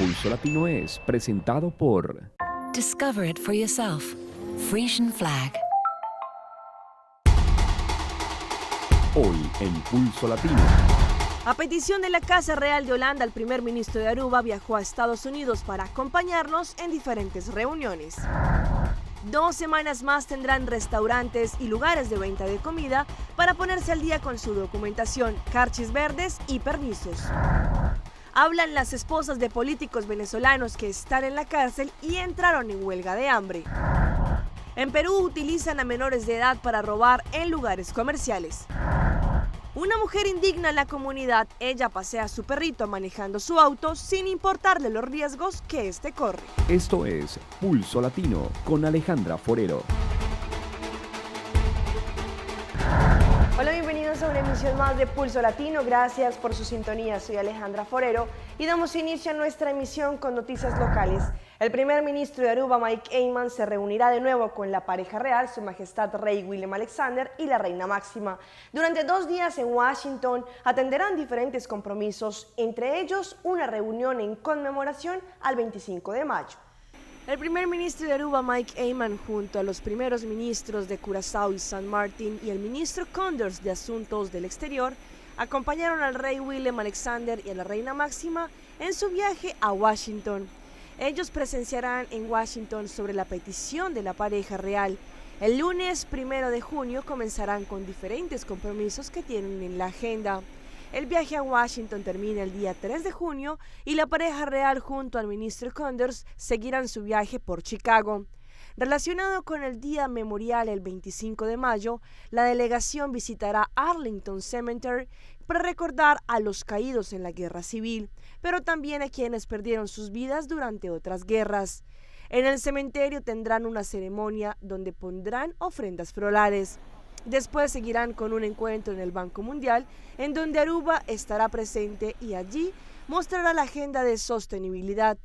Pulso Latino es presentado por Discover it for yourself. Frisian Flag. Hoy en Pulso Latino. A petición de la Casa Real de Holanda, el primer ministro de Aruba viajó a Estados Unidos para acompañarnos en diferentes reuniones. 2 semanas más tendrán restaurantes y lugares de venta de comida para ponerse al día con su documentación, carchis verdes y permisos. Hablan las esposas de políticos venezolanos que están en la cárcel y entraron en huelga de hambre. En Perú utilizan a menores de edad para robar en lugares comerciales. Una mujer indigna a la comunidad, ella pasea a su perrito manejando su auto sin importarle los riesgos que éste corre. Esto es Pulso Latino con Alejandra Forero. Hola, bienvenidos a una emisión más de Pulso Latino. Gracias por su sintonía. Soy Alejandra Forero y damos inicio a nuestra emisión con noticias locales. El primer ministro de Aruba, Mike Eyman, se reunirá de nuevo con la pareja real, Su Majestad Rey William Alexander y la Reina Máxima. Durante 2 días en Washington atenderán diferentes compromisos, entre ellos una reunión en conmemoración al 25 de mayo. El primer ministro de Aruba, Mike Eyman, junto a los primeros ministros de Curazao y San Martín y el ministro Condors de Asuntos del Exterior, acompañaron al rey William Alexander y a la reina Máxima en su viaje a Washington. Ellos presenciarán en Washington sobre la petición de la pareja real. El lunes 1 de junio comenzarán con diferentes compromisos que tienen en la agenda. El viaje a Washington termina el día 3 de junio y la pareja real junto al ministro Condors seguirán su viaje por Chicago. Relacionado con el Día Memorial el 25 de mayo, la delegación visitará Arlington Cemetery para recordar a los caídos en la guerra civil, pero también a quienes perdieron sus vidas durante otras guerras. En el cementerio tendrán una ceremonia donde pondrán ofrendas florales. Después seguirán con un encuentro en el Banco Mundial, en donde Aruba estará presente y allí mostrará la agenda de sostenibilidad.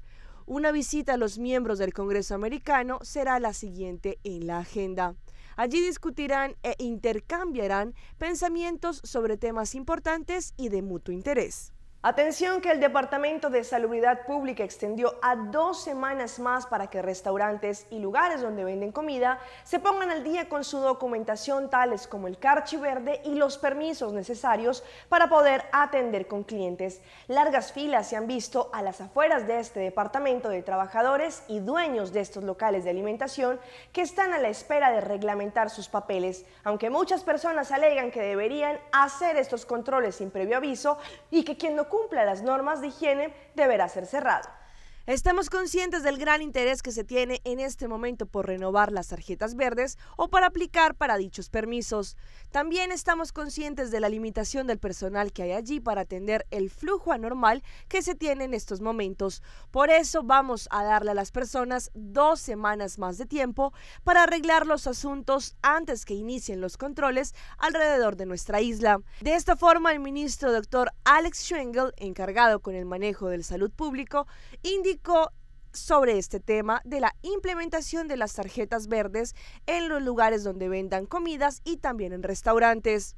Una visita a los miembros del Congreso americano será la siguiente en la agenda. Allí discutirán e intercambiarán pensamientos sobre temas importantes y de mutuo interés. Atención, que el Departamento de Salubridad Pública extendió a 2 semanas más para que restaurantes y lugares donde venden comida se pongan al día con su documentación, tales como el carchi verde y los permisos necesarios para poder atender con clientes. Largas filas se han visto a las afueras de este departamento de trabajadores y dueños de estos locales de alimentación que están a la espera de reglamentar sus papeles, aunque muchas personas alegan que deberían hacer estos controles sin previo aviso y que quien no cumpla las normas de higiene deberá ser cerrado. Estamos conscientes del gran interés que se tiene en este momento por renovar las tarjetas verdes o para aplicar para dichos permisos. También estamos conscientes de la limitación del personal que hay allí para atender el flujo anormal que se tiene en estos momentos. Por eso vamos a darle a las personas 2 semanas más de tiempo para arreglar los asuntos antes que inicien los controles alrededor de nuestra isla. De esta forma, el ministro Dr. Alex Schwengel, encargado con el manejo del salud público, indicó sobre este tema de la implementación de las tarjetas verdes en los lugares donde vendan comidas y también en restaurantes.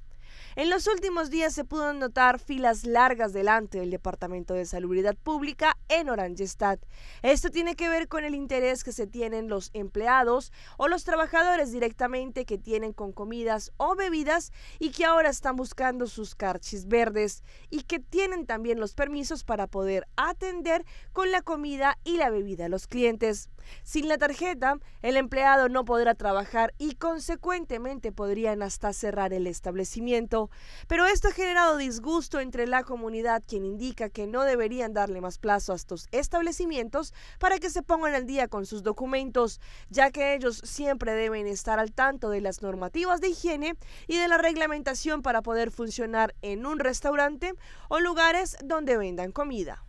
En los últimos días se pudo notar filas largas delante del Departamento de Salubridad Pública en Oranjestad. Esto tiene que ver con el interés que se tienen los empleados o los trabajadores directamente que tienen con comidas o bebidas y que ahora están buscando sus carchis verdes y que tienen también los permisos para poder atender con la comida y la bebida a los clientes. Sin la tarjeta, el empleado no podrá trabajar y consecuentemente podrían hasta cerrar el establecimiento. Pero esto ha generado disgusto entre la comunidad, quien indica que no deberían darle más plazo a estos establecimientos para que se pongan al día con sus documentos, ya que ellos siempre deben estar al tanto de las normativas de higiene y de la reglamentación para poder funcionar en un restaurante o lugares donde vendan comida.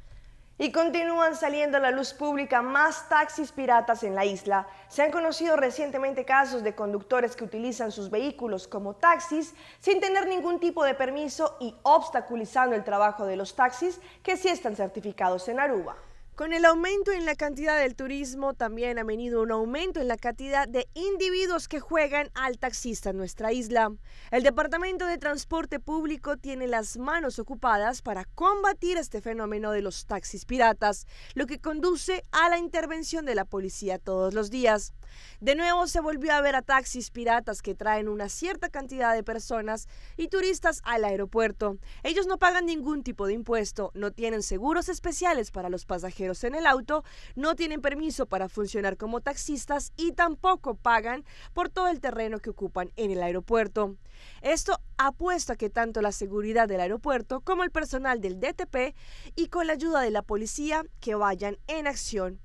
Y continúan saliendo a la luz pública más taxis piratas en la isla. Se han conocido recientemente casos de conductores que utilizan sus vehículos como taxis sin tener ningún tipo de permiso y obstaculizando el trabajo de los taxis que sí están certificados en Aruba. Con el aumento en la cantidad del turismo, también ha venido un aumento en la cantidad de individuos que juegan al taxista en nuestra isla. El Departamento de Transporte Público tiene las manos ocupadas para combatir este fenómeno de los taxis piratas, lo que conduce a la intervención de la policía todos los días. De nuevo se volvió a ver a taxis piratas que traen una cierta cantidad de personas y turistas al aeropuerto. Ellos no pagan ningún tipo de impuesto, no tienen seguros especiales para los pasajeros en el auto, no tienen permiso para funcionar como taxistas y tampoco pagan por todo el terreno que ocupan en el aeropuerto. Esto apuesta a que tanto la seguridad del aeropuerto como el personal del DTP y con la ayuda de la policía que vayan en acción.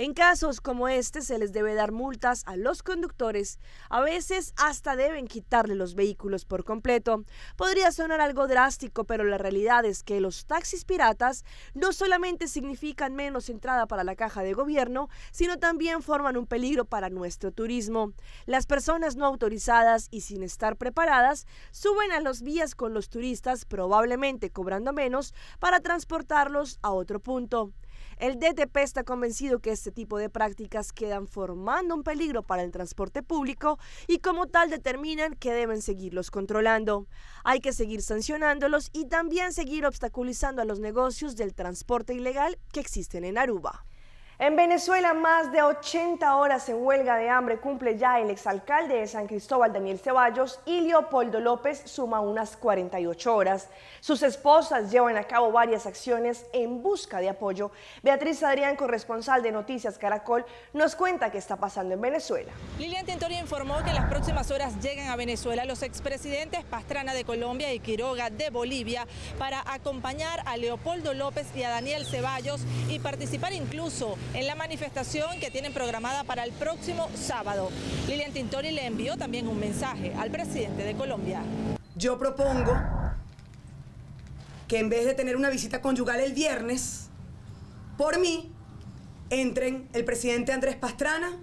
En casos como este se les debe dar multas a los conductores, a veces hasta deben quitarle los vehículos por completo. Podría sonar algo drástico, pero la realidad es que los taxis piratas no solamente significan menos entrada para la caja de gobierno, sino también forman un peligro para nuestro turismo. Las personas no autorizadas y sin estar preparadas suben a los vías con los turistas, probablemente cobrando menos para transportarlos a otro punto. El DTP está convencido que este tipo de prácticas quedan formando un peligro para el transporte público y como tal determinan que deben seguirlos controlando. Hay que seguir sancionándolos y también seguir obstaculizando a los negocios del transporte ilegal que existen en Aruba. En Venezuela, más de 80 horas en huelga de hambre cumple ya el exalcalde de San Cristóbal, Daniel Ceballos, y Leopoldo López suma unas 48 horas. Sus esposas llevan a cabo varias acciones en busca de apoyo. Beatriz Adrián, corresponsal de Noticias Caracol, nos cuenta qué está pasando en Venezuela. Lilian Tintori informó que en las próximas horas llegan a Venezuela los expresidentes Pastrana de Colombia y Quiroga de Bolivia para acompañar a Leopoldo López y a Daniel Ceballos y participar incluso en la manifestación que tienen programada para el próximo sábado. Lilian Tintori le envió también un mensaje al presidente de Colombia. Yo propongo que en vez de tener una visita conyugal el viernes, por mí, entren el presidente Andrés Pastrana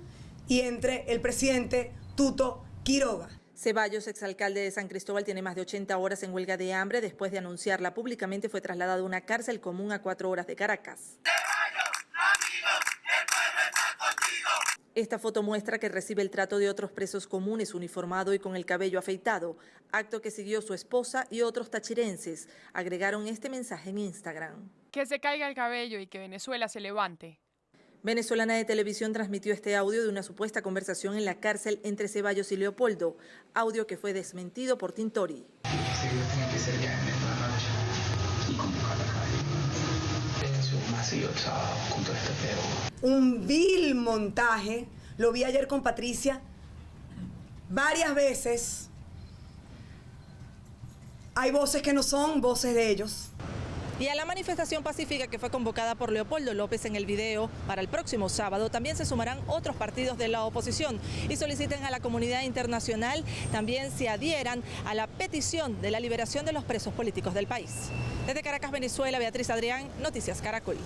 y entre el presidente Tuto Quiroga. Ceballos, exalcalde de San Cristóbal, tiene más de 80 horas en huelga de hambre. Después de anunciarla públicamente, fue trasladado a una cárcel común a 4 horas de Caracas. Esta foto muestra que recibe el trato de otros presos comunes, uniformado y con el cabello afeitado, acto que siguió su esposa y otros tachirenses. Agregaron este mensaje en Instagram. Que se caiga el cabello y que Venezuela se levante. Venezolana de Televisión transmitió este audio de una supuesta conversación en la cárcel entre Ceballos y Leopoldo, audio que fue desmentido por Tintori. Un vil montaje, lo vi ayer con Patricia varias veces. Hay voces que no son voces de ellos. Y a la manifestación pacífica que fue convocada por Leopoldo López en el video para el próximo sábado también se sumarán otros partidos de la oposición y solicitan a la comunidad internacional también se adhieran a la petición de la liberación de los presos políticos del país. Desde Caracas, Venezuela, Beatriz Adrián, Noticias Caracol.